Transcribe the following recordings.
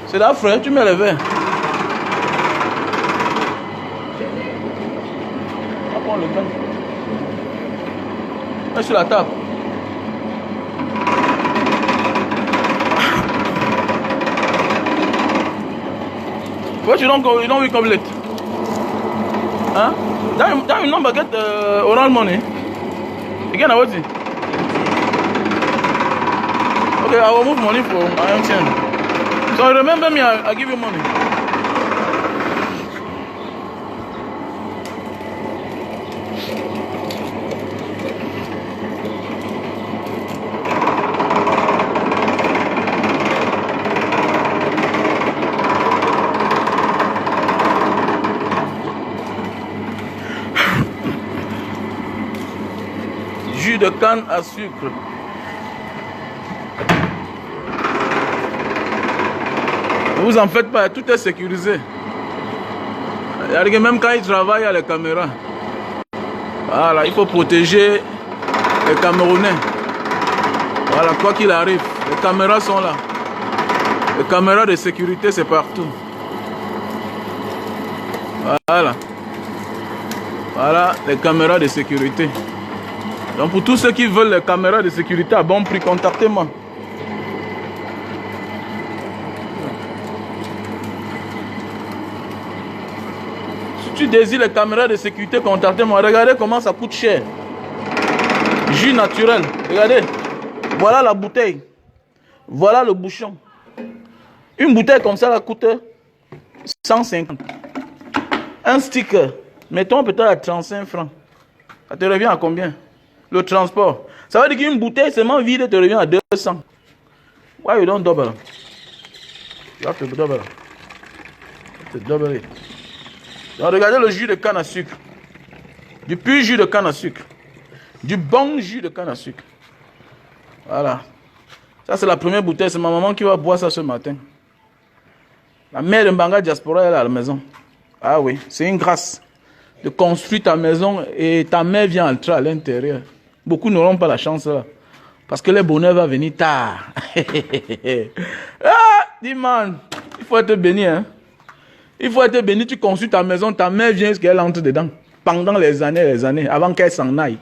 C'est là, frère, tu mets le verre. On prend le verre. Mets sur la table. What you don't wake up late? Huh? That you number get oral money. Again, what's it? Okay, I will move money for my MTN. So remember me, I give you money. Jus de canne à sucre. Ne vous en faites pas, tout est sécurisé. Même quand ils travaillent, il y a les caméras. Voilà, il faut protéger les Camerounais. Voilà, quoi qu'il arrive, les caméras sont là. Les caméras de sécurité, c'est partout. Voilà. Voilà, les caméras de sécurité. Donc pour tous ceux qui veulent les caméras de sécurité à bon prix, contactez-moi. Si tu désires les caméras de sécurité, contactez-moi. Regardez comment ça coûte cher. Jus naturel. Regardez. Voilà la bouteille. Voilà le bouchon. Une bouteille comme ça, elle coûte 150. Un sticker, mettons peut-être à 35 francs. Ça te revient à combien? Le transport. Ça veut dire qu'une bouteille seulement vide te revient à 200. Why you don't double? You have to double. You have to double it. Donc regardez le jus de canne à sucre. Du pur jus de canne à sucre. Du bon jus de canne à sucre. Voilà. Ça c'est la première bouteille. C'est ma maman qui va boire ça ce matin. La mère de Mbanga Diaspora, elle est à la maison. Ah oui, c'est une grâce de construire ta maison et ta mère vient entrer à l'intérieur. Beaucoup n'auront pas la chance là. Parce que le bonheur va venir tard. Ah, dis man, il faut être béni. Hein? Il faut être béni, tu construis ta maison, ta mère vient jusqu'à qu'elle entre dedans. Pendant les années, avant qu'elle s'en aille.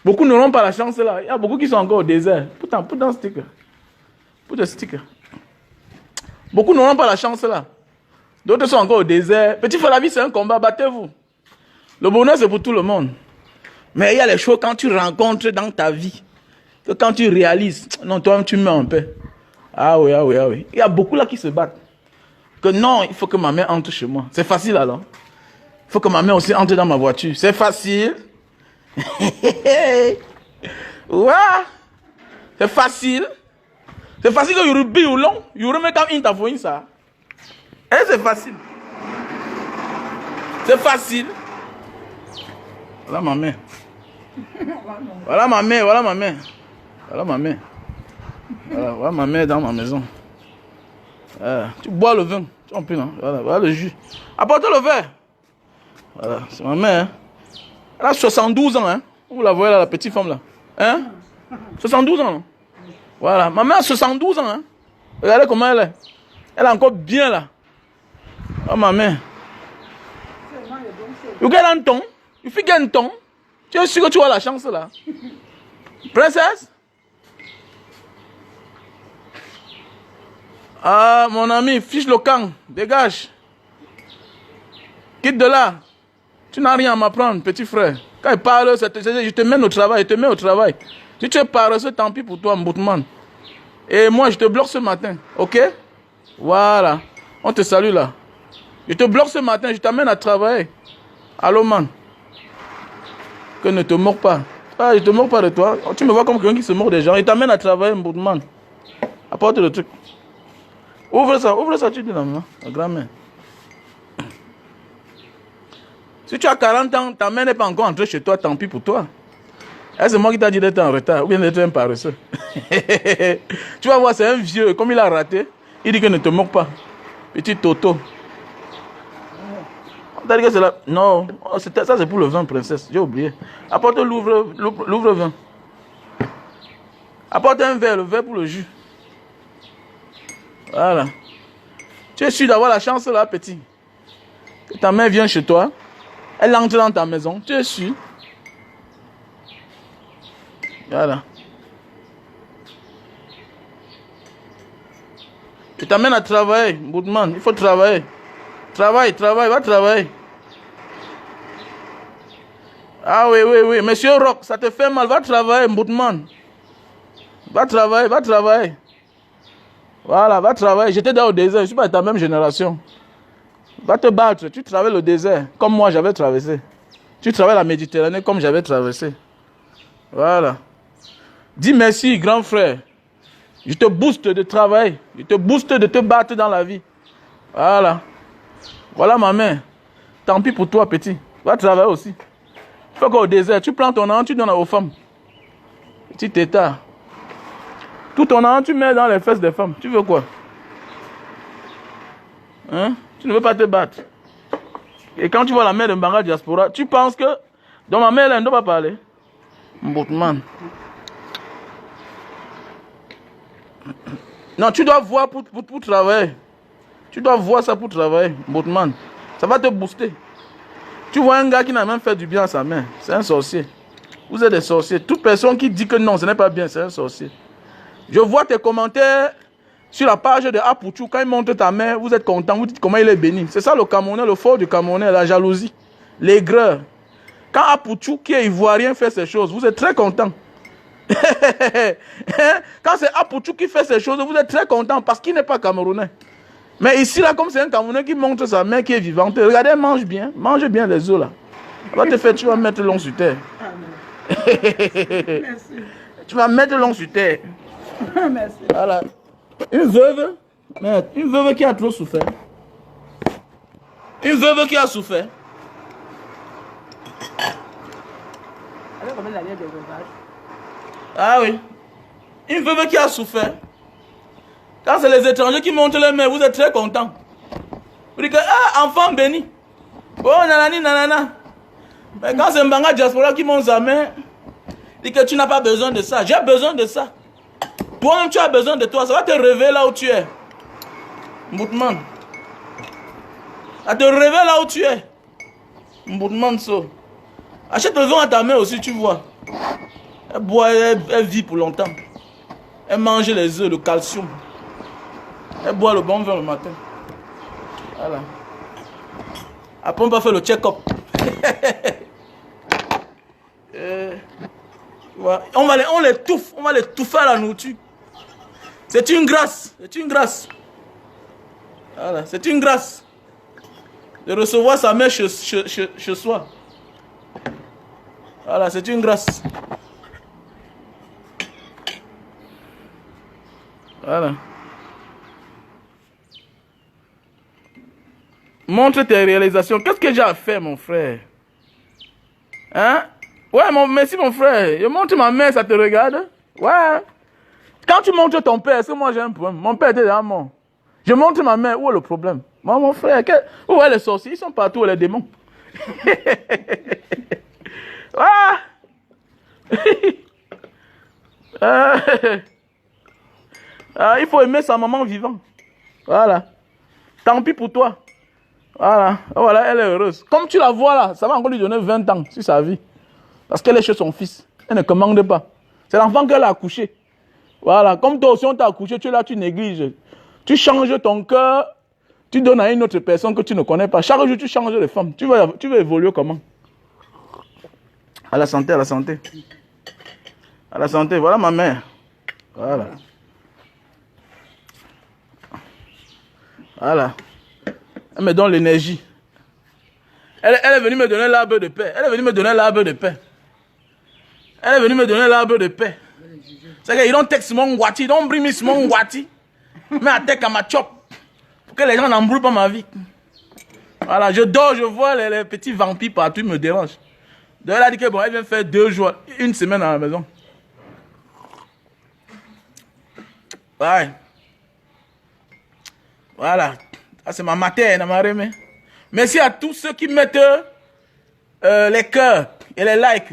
Beaucoup n'auront pas la chance là. Il y a beaucoup qui sont encore au désert. Pourtant, put dans sticker. Put the sticker. Beaucoup n'auront pas la chance là. D'autres sont encore au désert. Petit frère, la vie c'est un combat, battez-vous. Le bonheur c'est pour tout le monde. Mais il y a les choses quand tu rencontres dans ta vie, que quand tu réalises, non, toi tu mets en paix. Ah oui, ah oui, ah oui. Il y a beaucoup là qui se battent. Que non, il faut que ma mère entre chez moi. C'est facile alors. Il faut que ma mère aussi entre dans ma voiture. C'est facile. Ouais. C'est facile. C'est facile que you be long. You remets comme une ça. Et c'est facile. C'est facile. Voilà ma mère. Voilà ma mère, voilà ma mère. Voilà ma mère. Voilà ma mère dans ma maison. Tu bois le vin. Tu en peux, non? Voilà le jus. Apportez le verre. Voilà, c'est ma mère. Hein? Elle a 72 ans. Hein? Vous la voyez là, la petite femme là. Hein? 72 ans. Voilà, ma mère a 72 ans. Hein? Regardez comment elle est. Elle est encore bien là. Oh ma mère. You get un ton. You fais un ton. Tu es sûr que tu as la chance là? Princesse? Ah, mon ami, fiche le camp. Dégage. Quitte de là. Tu n'as rien à m'apprendre, petit frère. Quand il parle, je te mène au travail, je te mets au travail. Si tu es paresseux, tant pis pour toi, Mboutman. Et moi, je te bloque ce matin, ok? Voilà. On te salue là. Je te bloque ce matin, je t'amène à travailler. Allô, man. Que ne te moque pas. Ah, je ne te moque pas de toi. Tu me vois comme quelqu'un qui se moque des gens. Il t'amène à travailler, Mboutman. Apporte le truc. Ouvre ça, tu dis la maman, la grand-mère. Si tu as 40 ans, ta mère n'est pas encore entrée chez toi, tant pis pour toi. C'est moi qui t'a dit d'être en retard ou bien d'être un paresseux. Tu vas voir, c'est un vieux, comme il a raté, il dit que ne te moque pas. Petit Toto. On t'a dit que c'est là. Non, ça c'est pour le vin, princesse, j'ai oublié. Apporte l'ouvre-vin. Apporte un verre, le verre pour le jus. Voilà. Tu es sûr d'avoir la chance là, petit? Que ta mère vient chez toi, elle entre dans ta maison, tu es sûr? Voilà. Tu t'amènes à travailler, Boudman, il faut travailler. Travaille, va travailler. Ah oui, monsieur Rock, ça te fait mal, va travailler, Boudman. Va travailler. Voilà, va travailler. J'étais dans le désert, je ne suis pas de ta même génération. Va te battre, tu travailles le désert, comme moi j'avais traversé. Tu travailles la Méditerranée comme j'avais traversé. Voilà. Dis merci, grand frère. Je te booste de travail. Je te booste de te battre dans la vie. Voilà. Voilà ma mère. Tant pis pour toi, petit. Va travailler aussi. Il faut qu'au désert, tu prends ton argent, tu donnes aux femmes. Petit état. Tout ton argent, tu mets dans les fesses des femmes. Tu veux quoi? Hein? Tu ne veux pas te battre. Et quand tu vois la mère de Mbanga Diaspora, tu penses que... Donc ma mère, elle ne doit pas parler. Mbotman. Non, tu dois voir pour travailler. Tu dois voir ça pour travailler, Mbotman. Ça va te booster. Tu vois un gars qui n'a même fait du bien à sa mère. C'est un sorcier. Vous êtes des sorciers. Toute personne qui dit que non, ce n'est pas bien, c'est un sorcier. Je vois tes commentaires sur la page de Apouchou. Quand il montre ta mère, vous êtes content. Vous dites comment il est béni. C'est ça le Camerounais, le fort du Camerounais, la jalousie, l'aigreur. Quand Apouchou, qui est ivoirien, fait ces choses, vous êtes très content. Quand c'est Apouchou qui fait ces choses, vous êtes très content parce qu'il n'est pas camerounais. Mais ici, là, comme c'est un Camerounais qui montre sa mère qui est vivante, regardez, elle mange bien les os là. Elle va te faire, tu vas mettre long sur terre. Merci. Tu vas mettre long sur terre. Merci. Voilà. Une veuve qui a trop souffert. Une veuve qui a souffert. Alors, comment la vie des sauvages? Ah oui. Une veuve qui a souffert. Quand c'est les étrangers qui montent les mains, vous êtes très contents. Vous dites que, ah, enfant béni. Oh, nanani, nanana. Mais quand c'est Mbanga Diaspora qui monte sa main, dit que tu n'as pas besoin de ça. J'ai besoin de ça. Toi-même, tu as besoin de toi. Ça va te réveiller là où tu es. Mboutman. Ça va te réveiller là où tu es. Mboutman, so. Achète le vin à ta mère aussi, tu vois. Elle boit, elle vit pour longtemps. Elle mange les œufs, le calcium. Elle boit le bon vin le matin. Voilà. Après, on va faire le check-up. Ouais. On les touffe. On va les touffer à la nourriture. C'est une grâce. C'est une grâce. Voilà. C'est une grâce. De recevoir sa mère chez soi. Voilà. C'est une grâce. Voilà. Montre tes réalisations. Qu'est-ce que j'ai à faire, mon frère? Hein? Ouais, merci, mon frère. Je montre ma mère, ça te regarde? Ouais. Quand tu montres ton père, est-ce que moi j'ai un problème? Mon père était déjà mort. Je montre ma mère, où est le problème? Moi, mon frère, où est les sorciers? Ils sont partout, les démons. Ah. Ah, il faut aimer sa maman vivante. Voilà. Tant pis pour toi. Voilà. Voilà, elle est heureuse. Comme tu la vois là, ça va encore lui donner 20 ans sur sa vie. Parce qu'elle est chez son fils. Elle ne commande pas. C'est l'enfant qu'elle a accouché. Voilà. Comme toi aussi on t'a accouché, tu es là, tu négliges. Tu changes ton cœur, tu donnes à une autre personne que tu ne connais pas. Chaque jour, tu changes de femme. Tu veux évoluer comment? À la santé, à la santé. À la santé, voilà ma mère. Voilà. Voilà. Elle me donne l'énergie. Elle est venue me donner l'arbre de paix. Elle est venue me donner l'arbre de paix. Elle est venue me donner l'arbre de paix. C'est qu'ils don't text mon guati, don't bring me mon guati. Mais à tête à ma chop. Pour que les gens n'embrouillent pas ma vie. Voilà, je dors, je vois les petits vampires partout, ils me dérangent. Donc elle a dit que bon, elle vient faire 2 jours, 1 semaine à la maison. Ouais. Voilà. Ça, c'est ma matin, ma remée. Merci à tous ceux qui mettent les cœurs et les likes.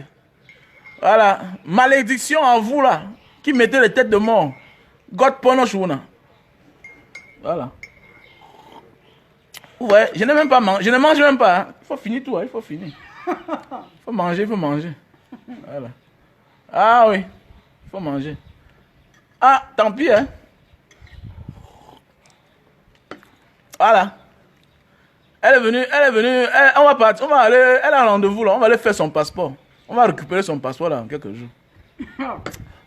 Voilà. Malédiction à vous là, qui mettez les têtes de mort. God punish vous. Voilà. Vous voyez, je n'ai même pas mangé. Je ne mange même pas. Hein. Il faut finir tout, hein. Il faut finir. Il faut manger, il faut manger. Voilà. Ah oui, il faut manger. Ah, tant pis, hein. Voilà. Elle est venue, on va partir, on va aller, elle a un rendez-vous là, on va aller faire son passeport. On va récupérer son passeport là en quelques jours.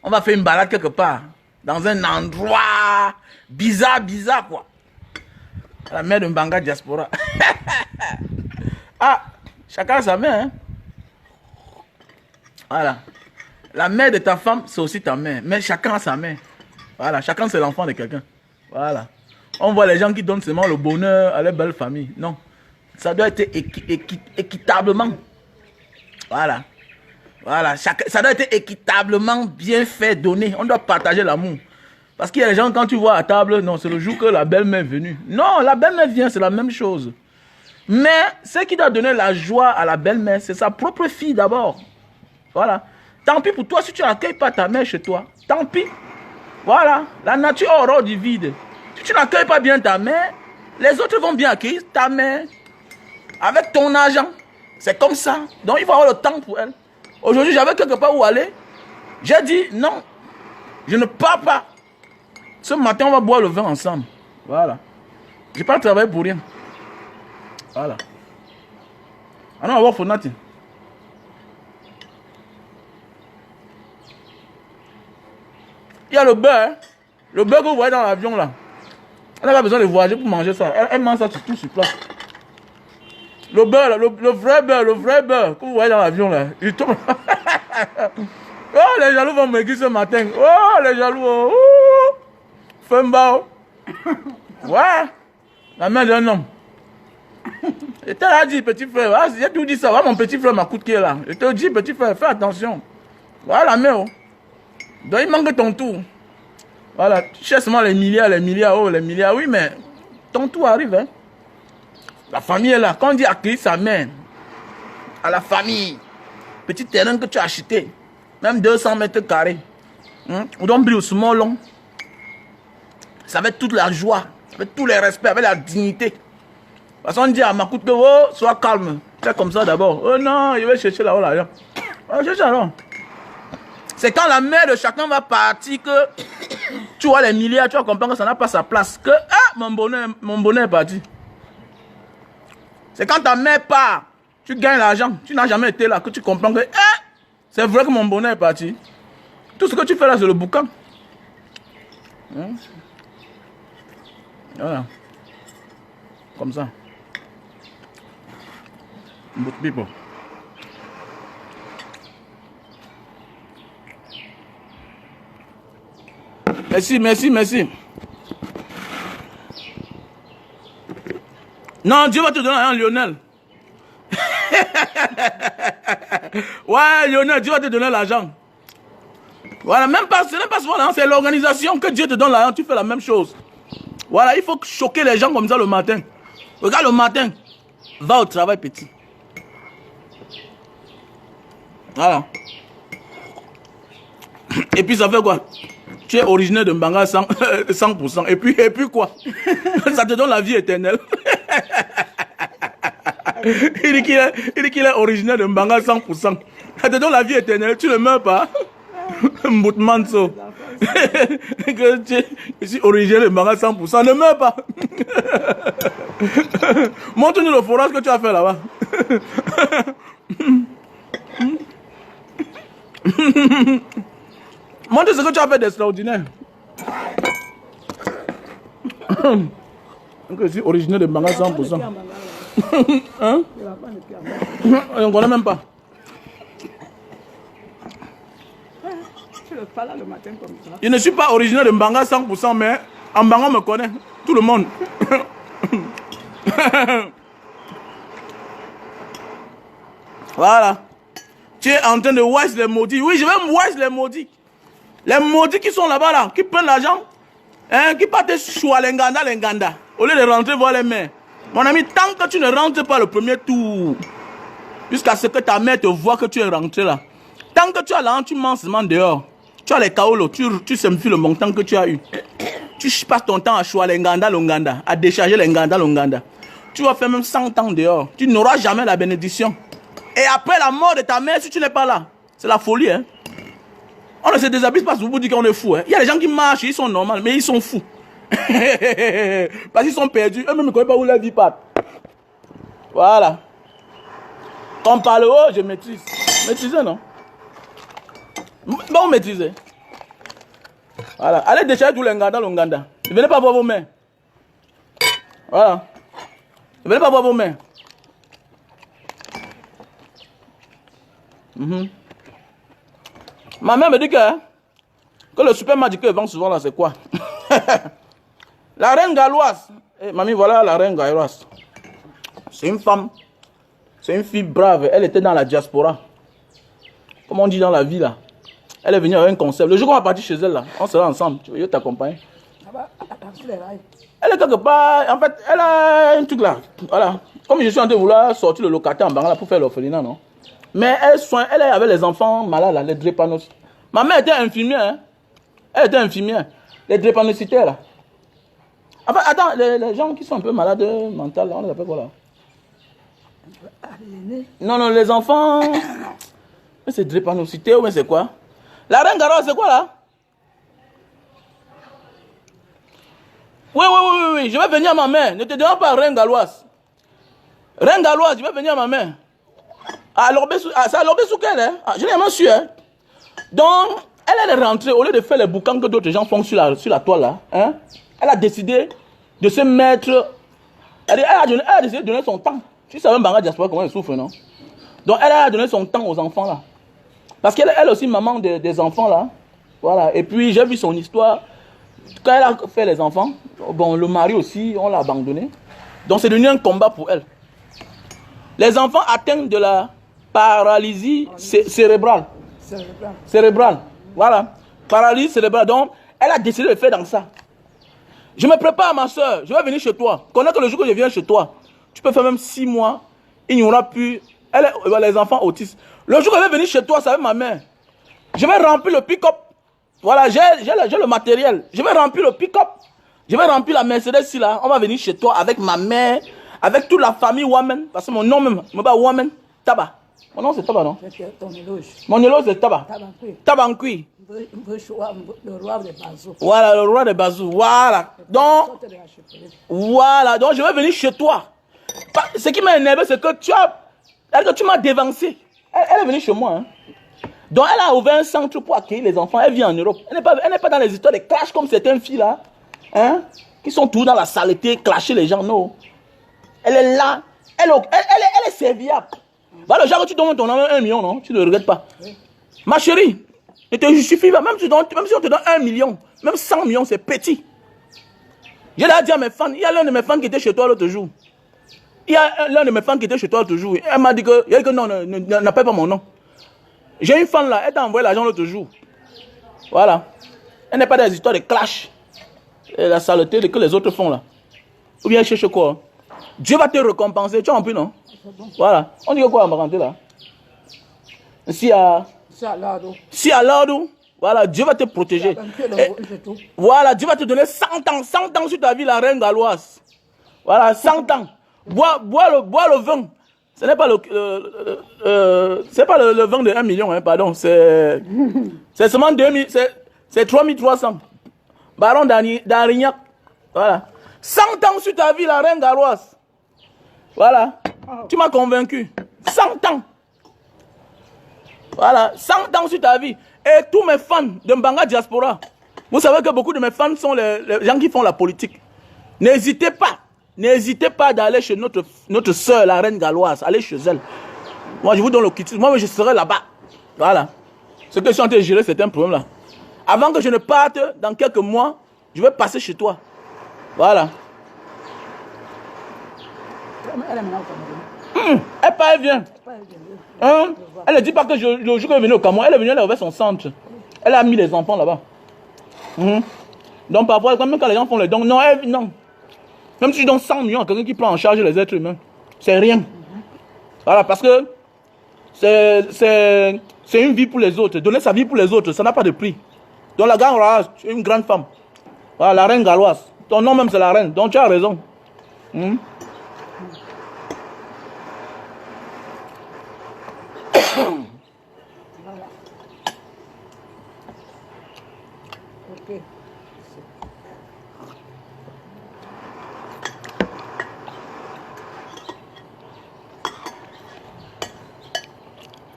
On va faire une balade quelque part, dans un endroit bizarre quoi. La mère de Mbanga Diaspora. Ah, chacun sa mère, hein. Voilà. La mère de ta femme, c'est aussi ta mère, mais chacun a sa mère. Voilà, chacun c'est l'enfant de quelqu'un. Voilà. On voit les gens qui donnent seulement le bonheur à leur belle famille. Non. Ça doit être équitablement. Voilà. Voilà. Ça doit être équitablement bien fait, donné. On doit partager l'amour. Parce qu'il y a des gens, quand tu vois à table, non, c'est le jour que la belle-mère est venue. Non, la belle-mère vient, c'est la même chose. Mais ce qui doit donner la joie à la belle-mère, c'est sa propre fille d'abord. Voilà. Tant pis pour toi si tu n'accueilles pas ta mère chez toi. Tant pis. Voilà. La nature a horreur du vide. Si tu n'accueilles pas bien ta mère, les autres vont bien accueillir ta mère. Avec ton argent. C'est comme ça. Donc il faut avoir le temps pour elle. Aujourd'hui, j'avais quelque part où aller. J'ai dit non. Je ne pars pas. Ce matin, on va boire le vin ensemble. Voilà. Je n'ai pas travaillé pour rien. Voilà. Ah non, on va voir Fonati. Il y a le beurre. Hein? Le beurre que vous voyez dans l'avion là. Elle n'a pas besoin de voyager pour manger ça. Elle mange ça tout sur place. Le beurre, là, le vrai beurre que vous voyez dans l'avion là. Il tombe. Oh, les jaloux vont maigrir ce matin. Oh, les jaloux. Oh. Fembao. Ouais. La mère d'un homme. Je t'ai dit, petit frère. Ah, j'ai tout dit ça. Voilà mon petit frère m'a coûté là. Je te dis, petit frère, fais attention. Voilà la mère. Oh. Donc il manque ton tour. Voilà, tu cherches seulement les milliards, oh, les milliards, oui, mais ton tour arrive, hein. La famille est là. Quand on dit accueillir sa mère, à la famille, petit terrain que tu as acheté, même 200 mètres carrés, on doit briller au small long. Ça va être toute la joie, avec tous les respects, avec la dignité. Parce qu'on dit à ma coûte, oh, sois calme, fais comme ça d'abord. Oh non, je vais chercher là-haut, là. Oh, cherche alors. C'est quand la mère de chacun va partir que tu vois les milliards, tu vas comprendre que ça n'a pas sa place. Que mon bonheur est parti. C'est quand ta mère part, tu gagnes l'argent, tu n'as jamais été là, que tu comprends que c'est vrai que mon bonheur est parti. Tout ce que tu fais là, c'est le boucan. Voilà. Comme ça. Good people. Merci. Non, Dieu va te donner un Lionel. Ouais, Lionel, Dieu va te donner l'argent. Voilà, même pas, ce n'est pas souvent, c'est l'organisation que Dieu te donne l'argent, tu fais la même chose. Voilà, il faut choquer les gens comme ça le matin. Regarde le matin, va au travail petit. Voilà. Et puis ça fait quoi? Tu es originaire de Mbanga 100%. Et puis quoi? Ça te donne la vie éternelle. Il dit qu'il est originaire de Mbanga 100%. Ça te donne la vie éternelle. Tu ne meurs pas. Mboutmanso. Je suis originaire de Mbanga 100%. Ne meurs pas. Montre-nous le forage que tu as fait là-bas. Montre ce que tu as fait d'extraordinaire. Je suis originaire de Mbanga 100%. Hein? On ne connaît même pas. Je ne suis pas originaire de Mbanga 100%, mais en Mbanga on me connaît. Tout le monde. Voilà. Tu es en train de watch les maudits. Oui, je vais me watch les maudits. Les maudits qui sont là-bas, là, qui prennent l'argent, qui partent sur l'Enganda, au lieu de rentrer voir les mères. Mon ami, tant que tu ne rentres pas le premier tour, jusqu'à ce que ta mère te voit que tu es rentré là, tant que tu as l'argent, tu manges seulement dehors. Tu as les kaolos, tu semfies le montant que tu as eu. Tu passes ton temps à choisir l'Enganda, à décharger l'Enganda. Tu vas faire même 100 ans dehors. Tu n'auras jamais la bénédiction. Et après la mort de ta mère, si tu n'es pas là, c'est la folie. Hein? On ne se déshabille pas pour vous dire qu'on est fou. Hein? Il y a des gens qui marchent, ils sont normaux, mais ils sont fous. Parce qu'ils sont perdus. Eux-mêmes ne connaissent pas où la vie part. Voilà. Quand on parle, oh, je maîtrise. Maîtriser, non? Bon, maîtriser. Voilà. Allez décharger tout l'Ouganda, l'Ouganda. Ne venez pas voir vos mains. Voilà. Ne venez pas voir vos mains. Ma mère me dit que le supermarché que vend souvent là, c'est quoi? La reine galloise. Eh, mamie, voilà la reine galloise. C'est une femme. C'est une fille brave. Elle était dans la diaspora. Comme on dit dans la vie là. Elle est venue avec un concept. Le jour qu'on va partir chez elle là, on sera ensemble. Tu veux t'accompagner? Elle est quelque part. En fait, elle a un truc là. Voilà. Comme je suis en train de vouloir sortir le locataire en Bangla pour faire l'orphelinat, non? Mais elle est avec les enfants malades là, les drépanocytaires. Ma mère était infirmière. Hein? Elle était infirmière. Les drépanocytaires là. Enfin, attends, les gens qui sont un peu malades mentales, on les appelle quoi là? Non, non, les enfants. Mais c'est drépanocytaire ou c'est quoi? La reine Garoise, c'est quoi là? Oui, je vais venir à ma mère. Ne te demande pas reine galloise. Reine galloise, je vais venir à ma mère. C'est à l'Obé-Soukel, hein? Je n'ai jamais su, hein? Donc, elle est rentrée, au lieu de faire les boucans que d'autres gens font sur la toile là, hein? Elle a décidé de se mettre. Elle a décidé de donner son temps. Tu sais même Banga Diaspora comment elle souffre, non? Donc, elle a donné son temps aux enfants là. Parce qu'elle est aussi maman des enfants là. Voilà. Et puis, j'ai vu son histoire. Quand elle a fait les enfants, bon, le mari aussi, on l'a abandonné. Donc, c'est devenu un combat pour elle. Les enfants atteints de la paralysie cérébrale. Cérébrale. Voilà. Paralysie cérébrale. Donc, elle a décidé de faire dans ça. Je me prépare, ma soeur. Je vais venir chez toi. Connais que le jour que je viens chez toi, tu peux faire même 6 mois. Il n'y aura plus. Les enfants autistes. Le jour que je vais venir chez toi, ça va être ma mère. Je vais remplir le pick-up. Voilà, j'ai le matériel. Je vais remplir le pick-up. Je vais remplir la Mercedes ici là. On va venir chez toi avec ma mère, avec toute la famille Wamen. Parce que mon nom même, je m'appelle Wamen Taba. Mon nom c'est Taba, non? Ton éloge. Mon éloge c'est Taba. Tabankui. Le roi des Bazou. Voilà, le roi des Bazou. Voilà. Donc, je vais venir chez toi. Ce qui m'a énervé, c'est que tu m'as dévancé. Elle est venue chez moi. Hein. Donc, elle a ouvert un centre pour accueillir les enfants. Elle vit en Europe. Elle n'est pas dans les histoires de clash comme certaines filles là. Hein, qui sont toujours dans la saleté, clasher les gens. Non. Elle est là. Elle est serviable. Bah, le genre que tu donnes ton nom 1 million, non? Tu ne le regrettes pas. Oui. Ma chérie, il te suffit. Même si on te donne 1 million, même 100 millions, c'est petit. J'ai déjà dit à mes fans, il y a l'un de mes fans qui était chez toi l'autre jour. Elle m'a dit que non, n'appelle pas mon nom. J'ai une fan là, elle t'a envoyé l'argent l'autre jour. Voilà. Elle n'est pas dans les histoires de clash. Et la saleté que les autres font là. Ou bien cherche quoi? Dieu va te récompenser. Tu as compris, non? Voilà. On dit que quoi en parenté là? Si à l'ordre, voilà, Dieu va te protéger. Voilà, Dieu va te donner 100 ans sur ta vie, la reine galloise. Voilà, 100 ans. Bois le vin. Ce n'est pas le vin de 1 million, hein, pardon. C'est seulement 2000, c'est 3300. Baron d'Arignac. Voilà. 100 ans sur ta vie, la reine galloise. Voilà. Tu m'as convaincu. 100 ans. Voilà. 100 ans sur ta vie. Et tous mes fans de Mbanga Diaspora, vous savez que beaucoup de mes fans sont les gens qui font la politique. N'hésitez pas d'aller chez notre soeur, la reine galloise. Allez chez elle. Moi, je vous donne le kit. Moi, je serai là-bas. Voilà. Ce que je suis en train de gérer, c'est un problème là. Avant que je ne parte, dans quelques mois, je vais passer chez toi. Voilà. Elle vient. Hein? Elle ne dit pas que le jour qu'elle est venue au Cameroun, elle est venue, elle a ouvert son centre. Elle a mis les enfants là-bas. Donc parfois, même quand les gens font les dons, non. Même si je donne 100 millions à quelqu'un qui prend en charge les êtres humains, c'est rien. Voilà, parce que c'est une vie pour les autres. Donner sa vie pour les autres, ça n'a pas de prix. Donc la grande rage, tu es une grande femme. Voilà, la reine galloise. Ton nom même c'est la reine, donc tu as raison.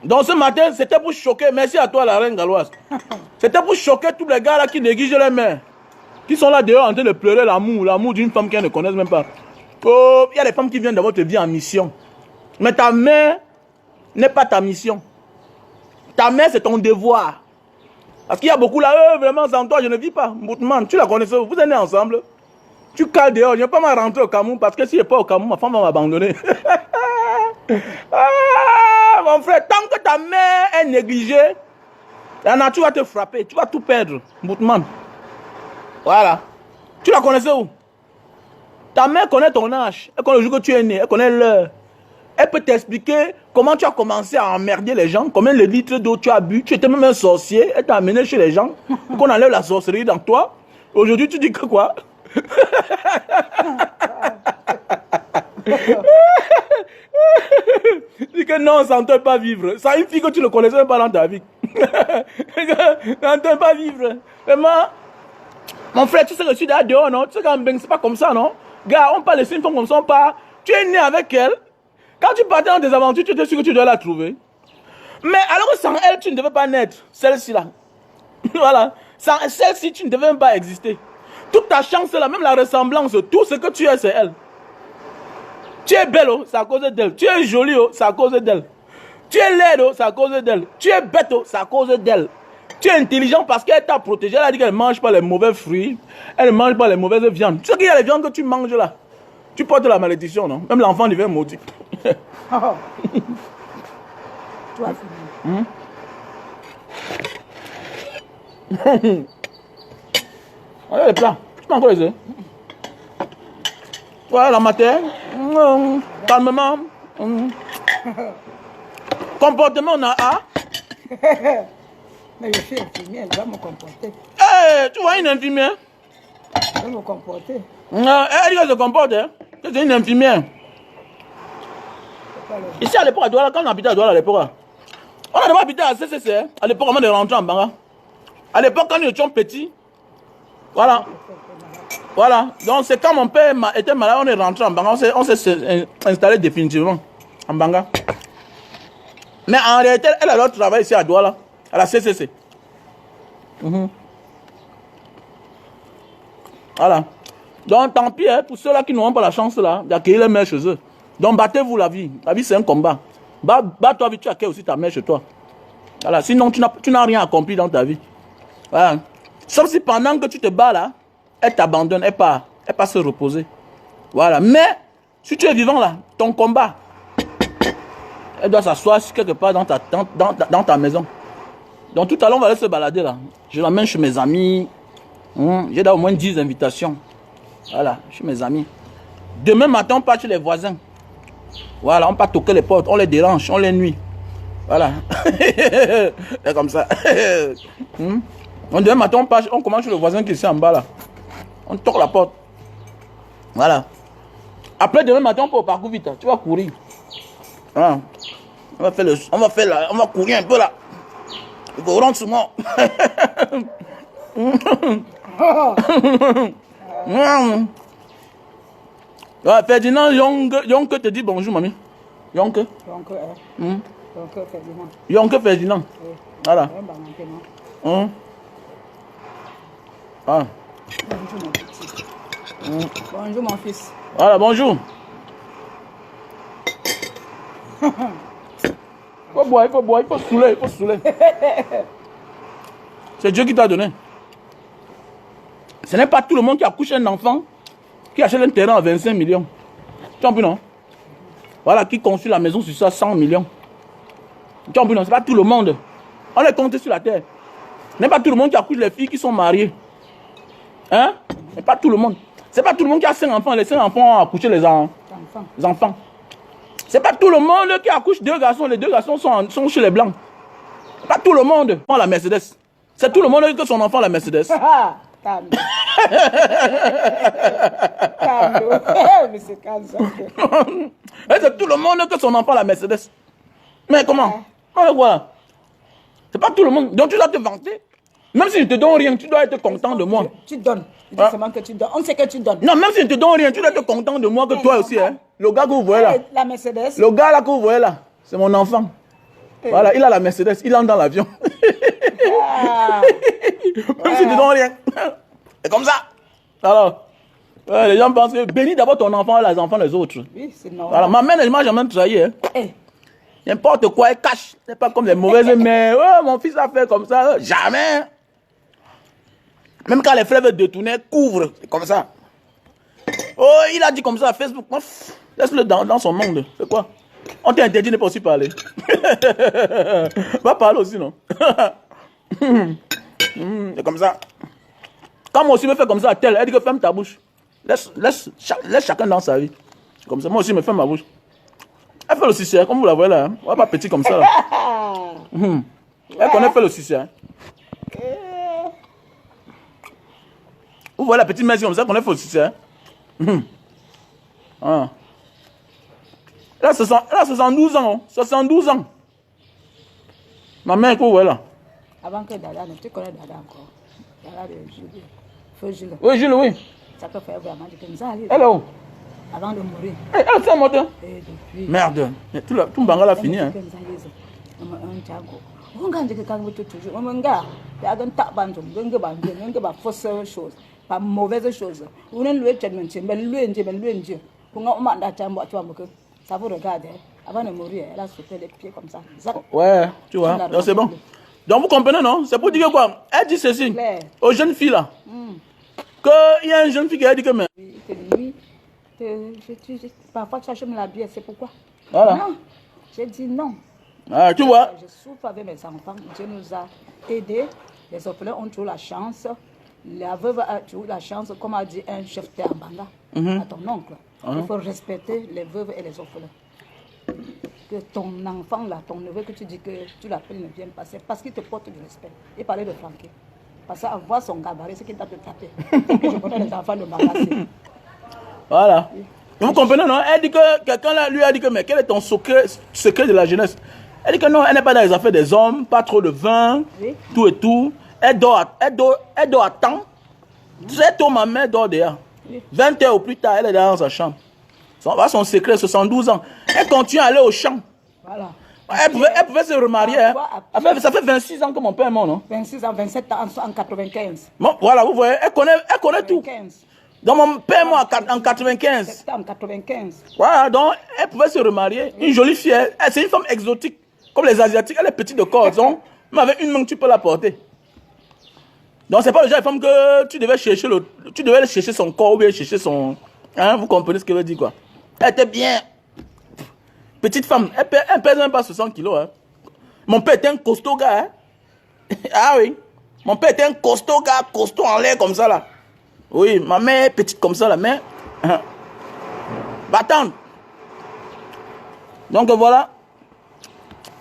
Donc ce matin, c'était pour choquer, merci à toi la reine galloise. C'était pour choquer tous les gars là qui négligent les mères. Qui sont là dehors en train de pleurer l'amour d'une femme qu'ils ne connaissent même pas. Oh, il y a des femmes qui viennent dans votre vie en mission. Mais ta mère n'est pas ta mission. Ta mère, c'est ton devoir. Parce qu'il y a beaucoup là, vraiment, sans toi, je ne vis pas. Moutman, tu la connaissais, vous êtes nés ensemble. Tu cales dehors, je ne vais pas me rentrer au Cameroun parce que si je n'ai pas au Cameroun, ma femme va m'abandonner. Ah, mon frère, tant que ta mère est négligée, la nature va te frapper, tu vas tout perdre. Moutman. Voilà. Tu la connaissais où? Ta mère connaît ton âge, elle connaît le jour que tu es né, elle connaît l'heure. Elle peut t'expliquer comment tu as commencé à emmerder les gens, combien de litres d'eau tu as bu. Tu étais même un sorcier, elle t'a amené chez les gens, qu'on enlève la sorcellerie dans toi. Aujourd'hui, tu dis que quoi? Tu dis que non, ça ne peut pas vivre. Ça une fille que tu ne connaissais même pas dans ta vie. Ça ne peut pas vivre. Vraiment, mon frère, tu sais que je suis dehors, non? Tu sais qu'en Beng, c'est pas comme ça, non? Gars, on parle de une femme comme ça, on part. Tu es né avec elle. Quand tu partais dans tes aventures, tu étais sûr que tu dois la trouver. Mais alors que sans elle, tu ne devais pas naître. Celle-ci là. Voilà. Sans celle-ci, tu ne devais même pas exister. Toute ta chance là, même la ressemblance, tout ce que tu es, c'est elle. Tu es belle, oh, c'est à cause d'elle. Tu es jolie, oh, c'est à cause d'elle. Tu es laide, oh, c'est à cause d'elle. Tu es bête, oh, c'est à cause d'elle. Tu es intelligent parce qu'elle t'a protégé. Elle a dit qu'elle ne mange pas les mauvais fruits. Elle ne mange pas les mauvaises viandes. Tu sais qu'il y a les viandes que tu manges là. Tu portes la malédiction, non? Même l'enfant devient maudit. Oh. Toi, Regarde les plats. Tu peux encore les œufs? Voilà la matière. Calmement. Comportement, on a A. mais je suis infirmière, elle va me comporter. Hey, tu vois une infirmière? Elle va me comporter. Elle dit qu'elle se comporte. Hein? Que c'est une infirmière. Ici à l'époque, à Douala, quand on habitait à Douala à l'époque, on a d'abord habité à CCC. Hein? À l'époque, avant de rentrer en Banga. À l'époque, quand nous étions petits, voilà. Voilà. Donc, c'est quand mon père était malade, on est rentré en Banga. On s'est installé définitivement en Banga. Mais en réalité, elle a leur travail ici à Douala, à la CCC. Voilà. Donc, tant pis, hein, pour ceux-là qui n'auront pas la chance d'accueillir les mères chez eux. Donc, battez-vous la vie. La vie, c'est un combat. Bats-toi, tu accueilles aussi ta mère chez toi. Voilà. Sinon, tu n'as rien accompli dans ta vie. Voilà. Sauf si pendant que tu te bats là, elle t'abandonne, elle part se reposer. Voilà. Mais, si tu es vivant là, ton combat, elle doit s'asseoir quelque part dans ta maison. Donc, tout à l'heure, on va aller se balader là. Je l'emmène chez mes amis. J'ai au moins 10 invitations. Voilà, chez mes amis. Demain matin, on part chez les voisins. Voilà, on part toquer les portes, on les dérange, on les nuit. Voilà. C'est comme ça. Demain matin, on commence chez le voisin qui est ici en bas là. On toque la porte. Voilà. Après, demain matin, on peut au parcours vite. Tu vas courir. Voilà. On va courir un peu là. Il faut rentrer sur moi. Ouais, Ferdinand Yonke te dit bonjour, mamie. Yonke. Yonke Ferdinand. Oui. Voilà. Ah. Bonjour mon petit. Bonjour mon fils. Voilà, bonjour. Il faut boire, il faut saouler. C'est Dieu qui t'a donné. Ce n'est pas tout le monde qui accouche un enfant, qui achète un terrain à 25 millions. Tu en plus non? Voilà, qui construit la maison sur ça 100 millions. Tu en plus non? C'est pas tout le monde. On est compté sur la terre. Ce n'est pas tout le monde qui accouche les filles qui sont mariées. Hein? C'est pas tout le monde. C'est pas tout le monde qui a 5 enfants. Les 5 enfants ont accouché les enfants. C'est pas tout le monde qui accouche 2 garçons. Les 2 garçons sont chez les blancs. C'est pas tout le monde. La Mercedes. C'est tout le monde que son enfant la Mercedes. Calme. Mais c'est calme ça. C'est tout le monde que son enfant la Mercedes. Mais comment? Voilà. C'est pas tout le monde. Donc tu dois te vanter. Même si je te donne rien, tu dois être content de moi. Tu donnes. Dis seulement que tu donnes. On sait que tu donnes. Non, même si je te donne rien, tu dois être content de moi que toi aussi. Hein. Le gars que vous voyez là. La Mercedes. Le gars là que vous voyez là, c'est mon enfant. Voilà, il a la Mercedes, il entre dans l'avion. Ah. Même si tu ne donnes rien. C'est comme ça. Alors, les gens pensent que bénis d'abord ton enfant, les enfants des autres. Oui, c'est normal. Voilà, ma mère ne m'a jamais trahi. Hein. Eh, N'importe quoi, elle cache. C'est pas comme les mauvaises mères. Oh, mon fils a fait comme ça. Jamais. Même quand les frères veulent détourner, elle couvre. C'est comme ça. Oh, il a dit comme ça à Facebook. Laisse-le dans son monde. C'est quoi? On t'a interdit de ne pas aussi parler. Va parler aussi, non? C'est comme ça. Quand moi aussi me fais comme ça à tel, elle dit que ferme ta bouche. Laisse chacun dans sa vie. Comme ça, moi aussi me ferme ma bouche. Elle fait le succès, comme vous la voyez là. Hein. On va pas petit comme ça. Là. Elle connaît faire le succès. Hein. Vous voyez la petite mère comme ça, qu'on a fait le succès. Hein. Ah. Elle a 72 ans. 72 ans. Ma mère, vous voyez là. avant que Dada, tu connais Dada encore. Dada de Jules. Feu Jules. Oui, Jules, oui. Ça peut faire vraiment du comme ça. Elle est où? Avant de mourir. Elle fait un moteur. Et depuis. Merde. Tout le Bangala a fini. Hein. Un Tiago. On gagne que quand vous toujours. On gagne. Il y a un tabac. On gagne fausse chose. Pas mauvaise chose. On est loué tellement. Mais loué. Pour un mandat, tu vois, ça vous regarde. Avant de mourir, elle a sauté les pieds comme ça. Ouais, tu vois. Donc c'est bon. Donc vous comprenez, non? C'est pour dire quoi? Elle dit ceci aux jeunes filles là. Qu'il y a une jeune fille qui a dit que mais. Oui, parfois tu achètes la bière, c'est pourquoi? Voilà. Non, j'ai dit non. Ah, tu vois? Je souffre avec mes enfants. Dieu nous a aidés. Les orphelins ont toujours la chance. La veuve a toujours la chance, comme a dit un chef de Ambanga, à ton oncle. Il faut respecter les veuves et les orphelins. Que ton enfant, là, ton neveu, que tu dis que tu l'appelles, ne vienne pas, c'est parce qu'il te porte du respect. Et parler de flanquer. Parce qu'avoir son gabarit, c'est qu'il t'a de taper. Je connais les enfants de Bangassé. Voilà. Vous comprenez, non? Elle dit que quelqu'un lui a dit que mais quel est ton secret de la jeunesse? Elle dit que non, elle n'est pas dans les affaires des hommes, pas trop de vin, oui. Tout et tout. Elle dort à temps. Très tôt, ma mère dort dehors. Oui. 20 heures ou plus tard, elle est dans sa chambre. Son secret, 72 ans. Elle continue à aller au champ. Voilà. Elle pouvait se remarier. Hein. Ça fait 26 ans que mon père est mort, non? 26 ans, 27 ans en 95. Bon, voilà, vous voyez, elle connaît tout. Donc mon père est mort en 95. En 95. Voilà, donc elle pouvait se remarier. Une jolie fille. C'est une femme exotique. Comme les Asiatiques, elle est petite de corps. Donc, mais avec une main, tu peux la porter. Donc, c'est pas le genre de femme que tu devais chercher son corps ou bien chercher son... Hein, vous comprenez ce que je veux dire, quoi. Elle était bien. Petite femme. Elle pèse même pas 60 kilos. Hein. Mon père était un costaud gars. Hein. Ah oui. Mon père était un costaud gars, costaud en l'air comme ça, là. Oui, ma mère est petite comme ça, là, mais... Battante. Donc, voilà.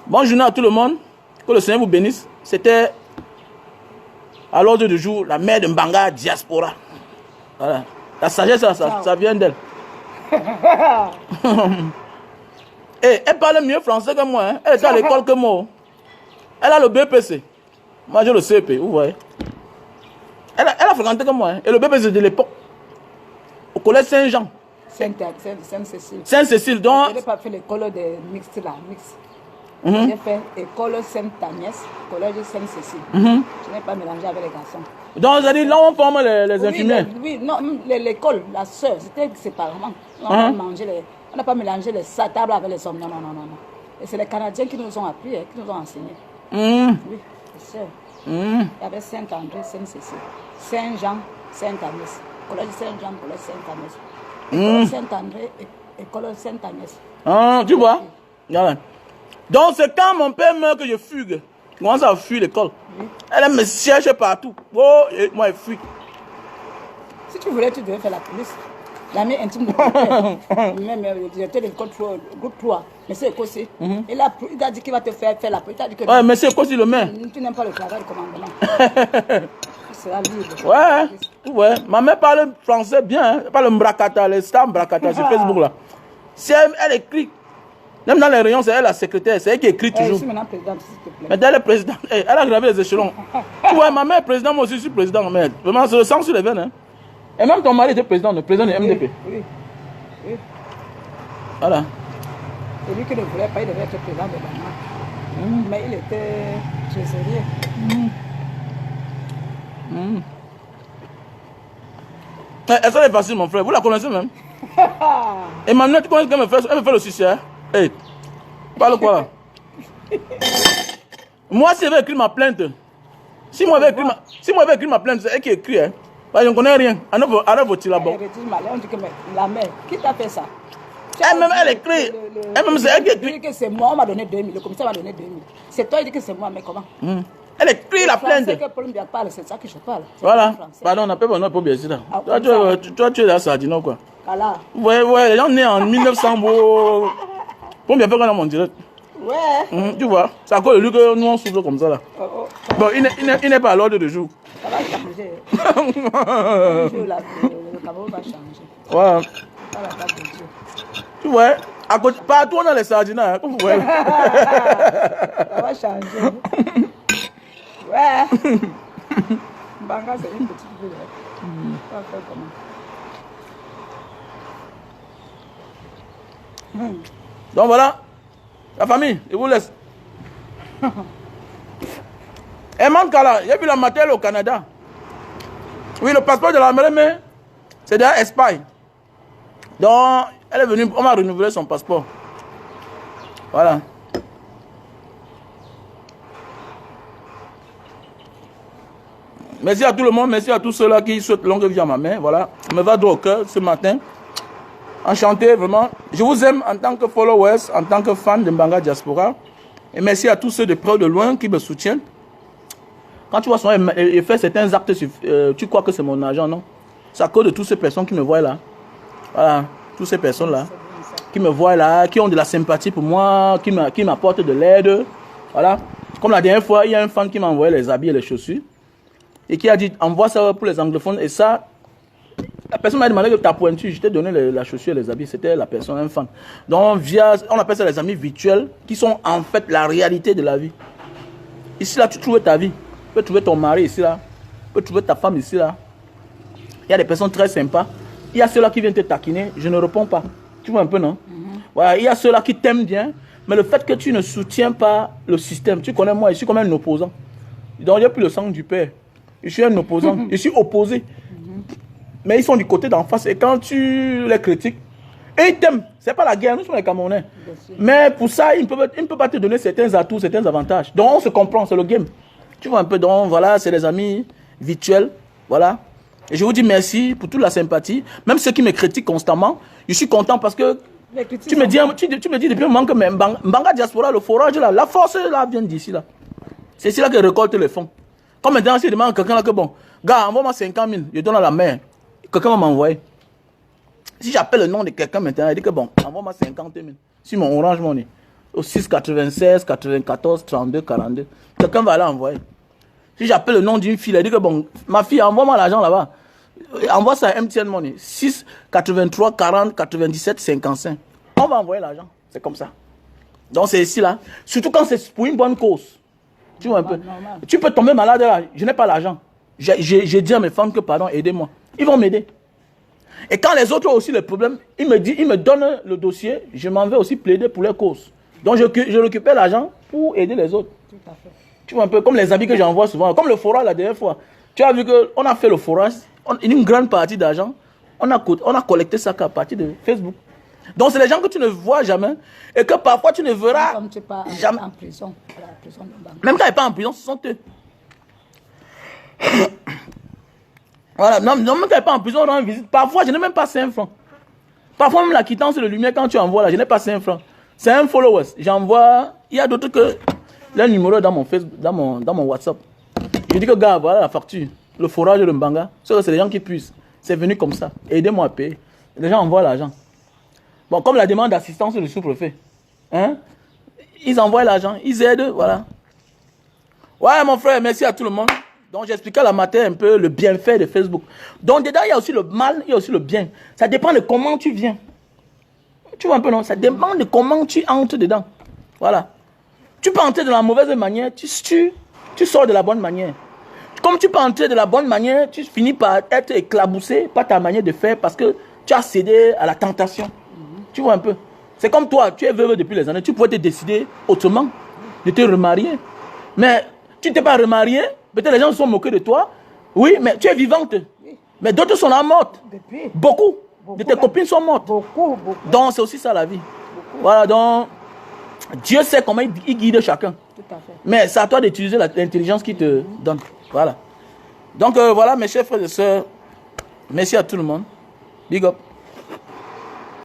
Bonne journée à tout le monde. Que le Seigneur vous bénisse. C'était... à l'ordre du jour, la mère de Mbanga Diaspora. Voilà. La sagesse, ça vient d'elle. Et elle parle mieux français que moi. Hein. Elle est à l'école que moi. Elle a le BPC. Moi, j'ai le CP, vous voyez. Elle a fréquenté que moi. Hein. Et le BPC de l'époque. Au collège Saint-Jean. Sainte-Cécile. Sainte-Cécile, donc... Je n'ai pas fait l'école des mixtes là, mixte. J'ai fait école Sainte-Agnès, collège Sainte-Cécile. Je n'ai pas mélangé avec les garçons. Donc, vous avez dit, là, on forme les infirmières. Oui, non, l'école, la sœur, c'était séparément. On n'a pas mélangé les tables avec les hommes. Non. Et c'est les Canadiens qui nous ont appris, qui nous ont enseigné. Oui, les sœurs. Il y avait Saint-André, Sainte-Cécile, Saint-Jean, Sainte-Agnès. Collège Saint-Jean, collège Sainte-Agnès. École Saint-André, école Sainte-Agnès. Tu vois? Voilà. Donc c'est quand mon père meurt que je fugue. Je commence à fuir l'école. Elle me cherche partout. Oh, et moi je fuis. Si tu voulais, tu devais faire la police. L'ami intime de mon père. Même le directeur de l'école groupe 3, M. Ekossi. Il a dit qu'il va te faire la police. Ouais, M. Ekossi le maire. Tu n'aimes pas le travail de commandement. C'est libre. Ouais. Ma mère parle français bien. Hein. Elle parle mbrakata, les stars mbrakata sur Facebook là. Si elle écrit. Même dans les rayons, c'est elle la secrétaire, c'est elle qui écrit toujours. Je suis maintenant présidente, s'il te plaît. Mais elle est présidente, elle a gravé les échelons. Ouais, ma mère est présidente, moi aussi je suis président. Mais vraiment, c'est le sang sur les veines. Hein. Et même ton mari était président du MDP. Oui. Voilà. Et lui qui ne voulait pas, il devait être président de Ghana. Mais il était trésorier. Elle est facile, mon frère. Vous la connaissez même. Emmanuel, tu connais qu'elle me fait le succès. Hey, parle quoi là? Moi, si elle veut écrire ma plainte, si moi, elle veut écrire ma plainte, c'est elle qui écrit. Hein. Parce que je ne connais rien. Elle va-t-il là-bas? On dit que la mère, qui t'a fait ça? Elle-même, elle écrit. Elle-même, c'est elle qui écrit. Elle dit que c'est moi, on m'a donné 2000. Le commissaire m'a donné 2000. C'est toi, il dit que c'est moi, mais comment? Elle écrit la plainte. C'est ça que je parle. Voilà. Pardon, on appelle pas bien sûr. Toi, tu es là, Sardino, quoi. Voilà. Ouais, les gens nés en 1900, bon. Combien de fois qu'on a mon direct? Ouais. Tu vois, c'est à cause de lui que nous on souffre comme ça là. Bon, il n'est pas à l'ordre du jour. Ça va changer. Le Cameroun va changer. Voilà. Voilà, ça va changer. Tu vois, à côté, partout on a les sardines. Hein, comme vous voyez. Ça va changer. Ouais. Banga, c'est une petite ville. Ça va faire comment? Donc voilà, la famille, je vous laisse. Et Mankala, j'ai vu la matérielle au Canada. Oui, le passeport de la mère, mais c'est déjà Espagne. Donc, elle est venue, on m'a renouvelé son passeport. Voilà. Merci à tout le monde, merci à tous ceux-là qui souhaitent longue vie à ma mère. Voilà, ça me va droit au cœur ce matin. Enchanté, vraiment. Je vous aime en tant que followers, en tant que fan de Mbanga Diaspora. Et merci à tous ceux de près ou de loin qui me soutiennent. Quand tu vois son il fait certains actes, tu crois que c'est mon argent, non? C'est à cause de toutes ces personnes qui me voient là. Voilà, toutes ces personnes-là qui me voient là, qui ont de la sympathie pour moi, qui m'apportent de l'aide. Voilà. Comme la dernière fois, il y a un fan qui m'a envoyé les habits et les chaussures. Et qui a dit, envoie ça pour les anglophones. Et ça, la personne m'a demandé que ta pointure, je t'ai donné la chaussure et les habits. C'était la personne, un fan. Donc, on appelle ça les amis virtuels, qui sont en fait la réalité de la vie. Ici, là, tu trouves ta vie. Tu peux trouver ton mari ici, là. Tu peux trouver ta femme ici, là. Il y a des personnes très sympas. Il y a ceux-là qui viennent te taquiner, je ne réponds pas. Tu vois un peu, non? Voilà, il y a ceux-là qui t'aiment bien, mais le fait que tu ne soutiens pas le système, tu connais moi, je suis comme un opposant. Donc, il n'y a plus le sang du père. Je suis un opposant, je suis opposé. Mais ils sont du côté d'en face. Et quand tu les critiques, et ils t'aiment. Ce n'est pas la guerre, nous sommes les Camerounais. Mais pour ça, ils ne peuvent pas te donner certains atouts, certains avantages. Donc on se comprend, c'est le game. Tu vois un peu, donc voilà, c'est des amis virtuels. Voilà. Et je vous dis merci pour toute la sympathie. Même ceux qui me critiquent constamment, je suis content parce que tu me dis depuis un moment que Mbanga Diaspora, le forage là, la force là vient d'ici là. C'est ici là que récolte les fonds. Comme maintenant, si je demande à quelqu'un là que bon, gars, envoie-moi 50 000, je donne à la mère. Quelqu'un va m'envoyer. Si j'appelle le nom de quelqu'un maintenant, il dit que bon, envoie-moi 50 000. Si mon Orange Money, au 6 96 94 32 42, quelqu'un va aller envoyer. Si j'appelle le nom d'une fille, elle dit que bon, ma fille, envoie-moi l'argent là-bas. Envoie ça à MTN Money. 6 83 40 97 55. On va envoyer l'argent. C'est comme ça. Donc c'est ici là. Surtout quand c'est pour une bonne cause. Tu vois un peu. Tu peux tomber malade là. Je n'ai pas l'argent. J'ai dit à mes femmes que pardon, aidez-moi. Ils vont m'aider. Et quand les autres ont aussi le problème, ils me donnent le dossier, je m'en vais aussi plaider pour leur cause. Donc je récupère l'argent pour aider les autres. Tout à fait. Tu vois un peu comme les habits que j'envoie souvent, comme le forage la dernière fois. Tu as vu qu'on a fait le forage, une grande partie d'argent, on a collecté ça à partir de Facebook. Donc c'est les gens que tu ne vois jamais et que parfois tu ne verras comme tu pas jamais. En prison, à la prison de Mbanga. Même quand ils ne sont pas en prison, ce sont eux. Voilà, non, même quand ils ne sont pas en prison, on rend visite. Parfois, je n'ai même pas 5 francs. Parfois, même la quittance de lumière, quand tu envoies là, je n'ai pas 5 francs. C'est un follower. J'envoie. Il y a d'autres que. Le numéro dans mon Facebook, dans mon WhatsApp. Je dis que, gars, voilà la facture. Le forage de Mbanga. C'est les gens qui puissent. C'est venu comme ça. Aidez-moi à payer. Les gens envoient l'argent. Bon, comme la demande d'assistance du sous-préfet. Hein? Ils envoient l'argent. Ils aident. Voilà. Ouais, mon frère, merci à tout le monde. Donc, j'expliquais la matin un peu le bienfait de Facebook. Donc, dedans, il y a aussi le mal, il y a aussi le bien. Ça dépend de comment tu viens. Tu vois un peu, non? Ça dépend de comment tu entres dedans. Voilà. Tu peux entrer de la mauvaise manière, tu sors de la bonne manière. Comme tu peux entrer de la bonne manière, tu finis par être éclaboussé par ta manière de faire parce que tu as cédé à la tentation. Tu vois un peu? C'est comme toi, tu es veuve depuis les années, tu pourrais te décider autrement. de te remarier. Mais tu ne t'es pas remarié, peut-être les gens se sont moqués de toi. Oui, mais tu es vivante. Oui. Mais d'autres sont là mortes. Depuis. Beaucoup de tes copines sont mortes. Beaucoup. Donc c'est aussi ça la vie. Beaucoup. Voilà, donc Dieu sait comment il guide chacun. Tout à fait. Mais c'est à toi d'utiliser l'intelligence qu'il te donne. Voilà. Donc voilà mes chers frères et sœurs. Merci à tout le monde. Big up.